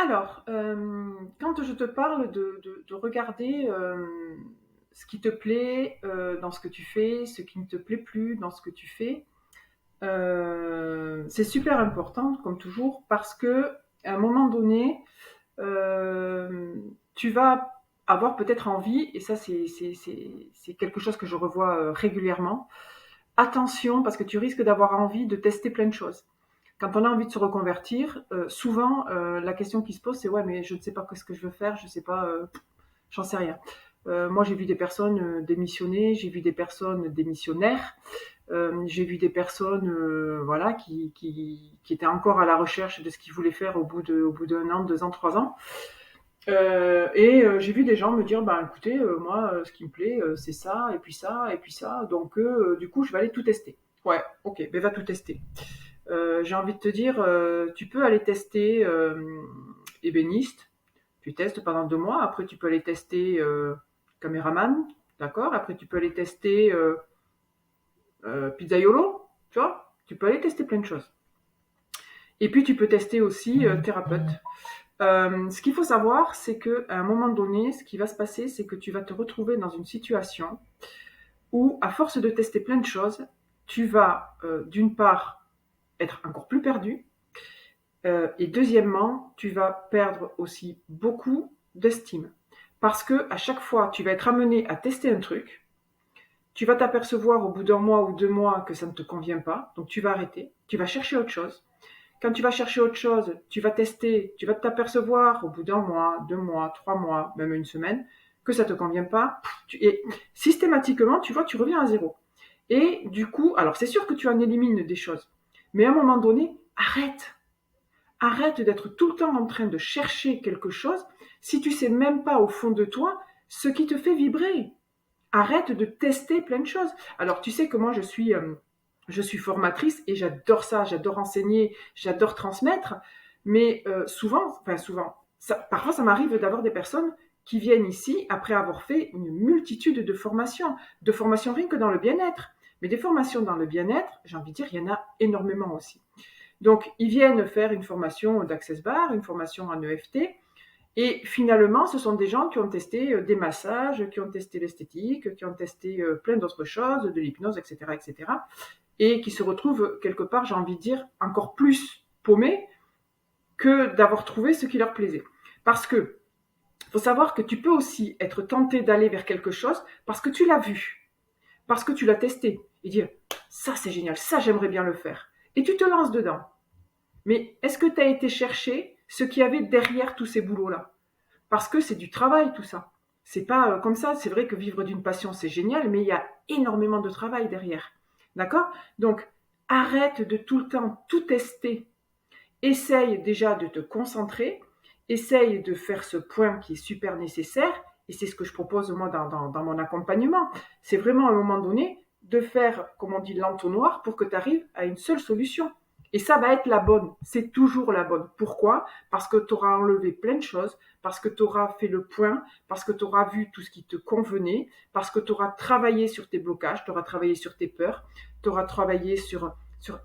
Alors, quand je te parle de regarder ce qui te plaît dans ce que tu fais, ce qui ne te plaît plus dans ce que tu fais, c'est super important, comme toujours, parce que à un moment donné, euh, tu vas avoir peut-être envie, et ça c'est quelque chose que je revois régulièrement. Attention, parce que tu risques d'avoir envie de tester plein de choses. Quand on a envie de se reconvertir, souvent la question qui se pose c'est ouais mais je ne sais pas ce que je veux faire, je sais pas, j'en sais rien. Moi j'ai vu des personnes démissionner, j'ai vu des personnes démissionnaires, j'ai vu des personnes voilà qui étaient encore à la recherche de ce qu'ils voulaient faire au bout d'un an, 2 ans, 3 ans. J'ai vu des gens me dire, bah écoutez, moi, ce qui me plaît, c'est ça, et puis ça, et puis ça. Donc, du coup, je vais aller tout tester. Ouais, ok, ben va tout tester. J'ai envie de te dire, tu peux aller tester ébéniste. Tu testes pendant 2 mois. Après, tu peux aller tester caméraman. D'accord. Après, tu peux aller tester pizzaiolo. Tu vois. Tu peux aller tester plein de choses. Et puis, tu peux tester aussi thérapeute. Ce qu'il faut savoir, c'est qu'à un moment donné, ce qui va se passer, c'est que tu vas te retrouver dans une situation où, à force de tester plein de choses, tu vas, d'une part, être encore plus perdu, et deuxièmement, tu vas perdre aussi beaucoup d'estime. Parce que à chaque fois, tu vas être amené à tester un truc, tu vas t'apercevoir au bout d'un mois ou 2 mois que ça ne te convient pas, donc tu vas arrêter, tu vas chercher autre chose. Quand tu vas chercher autre chose, tu vas tester, tu vas t'apercevoir au bout d'un mois, 2 mois, 3 mois, même une semaine, que ça te convient pas. Et systématiquement, tu vois, tu reviens à zéro. Et du coup, alors c'est sûr que tu en élimines des choses, mais à un moment donné, arrête. Arrête d'être tout le temps en train de chercher quelque chose si tu sais même pas au fond de toi ce qui te fait vibrer. Arrête de tester plein de choses. Alors tu sais que moi je suis formatrice et j'adore ça, j'adore enseigner, j'adore transmettre, mais souvent, parfois ça m'arrive d'avoir des personnes qui viennent ici après avoir fait une multitude de formations rien que dans le bien-être. Mais des formations dans le bien-être, j'ai envie de dire, il y en a énormément aussi. Donc, ils viennent faire une formation d'Access Bar, une formation en EFT, et finalement, ce sont des gens qui ont testé des massages, qui ont testé l'esthétique, qui ont testé plein d'autres choses, de l'hypnose, etc., etc., et qui se retrouvent quelque part, j'ai envie de dire, encore plus paumés que d'avoir trouvé ce qui leur plaisait. Parce que, faut savoir que tu peux aussi être tenté d'aller vers quelque chose parce que tu l'as vu, parce que tu l'as testé, et dire, ça c'est génial, ça j'aimerais bien le faire. Et tu te lances dedans. Mais est-ce que tu as été chercher ce qu'il y avait derrière tous ces boulots-là? Parce que c'est du travail tout ça. C'est pas comme ça. C'est vrai que vivre d'une passion, c'est génial, mais il y a énormément de travail derrière. D'accord? Donc, arrête de tout le temps tout tester. Essaye déjà de te concentrer. Essaye de faire ce point qui est super nécessaire. Et c'est ce que je propose moi dans mon accompagnement. C'est vraiment à un moment donné de faire, comme on dit, l'entonnoir pour que tu arrives à une seule solution. Et ça va être la bonne. C'est toujours la bonne. Pourquoi? Parce que tu auras enlevé plein de choses, parce que tu auras fait le point, parce que tu auras vu tout ce qui te convenait, parce que tu auras travaillé sur tes blocages, tu auras travaillé sur tes peurs, tu auras travaillé sur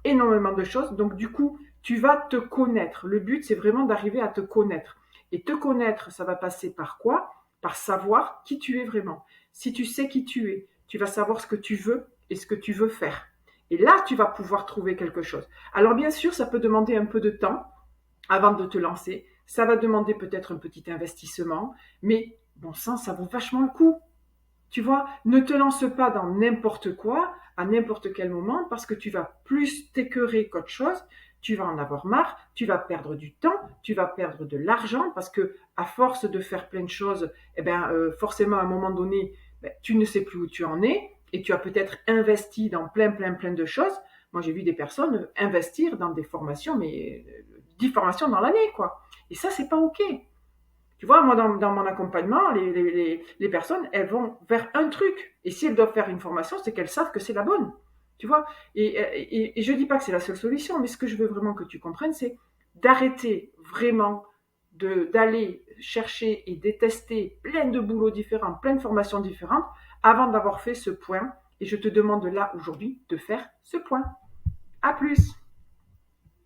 énormément de choses. Donc du coup, tu vas te connaître. Le but, c'est vraiment d'arriver à te connaître. Et te connaître, ça va passer par quoi? Par savoir qui tu es vraiment. Si tu sais qui tu es, tu vas savoir ce que tu veux et ce que tu veux faire. Et là, tu vas pouvoir trouver quelque chose. Alors bien sûr, ça peut demander un peu de temps avant de te lancer. Ça va demander peut-être un petit investissement, mais bon sang, ça vaut vachement le coup. Tu vois, ne te lance pas dans n'importe quoi, à n'importe quel moment, parce que tu vas plus t'écœurer qu'autre chose, tu vas en avoir marre, tu vas perdre du temps, tu vas perdre de l'argent, parce que à force de faire plein de choses, forcément à un moment donné, tu ne sais plus où tu en es, et tu as peut-être investi dans plein de choses. Moi, j'ai vu des personnes investir dans des formations, mais 10 formations dans l'année, quoi. Et ça, c'est pas OK. Tu vois, moi, dans mon accompagnement, les personnes, elles vont vers un truc. Et si elles doivent faire une formation, c'est qu'elles savent que c'est la bonne. Tu vois, et je dis pas que c'est la seule solution, mais ce que je veux vraiment que tu comprennes, c'est d'arrêter vraiment d'aller chercher et détester plein de boulots différents, plein de formations différentes, avant d'avoir fait ce point. Et je te demande là, aujourd'hui, de faire ce point. À plus!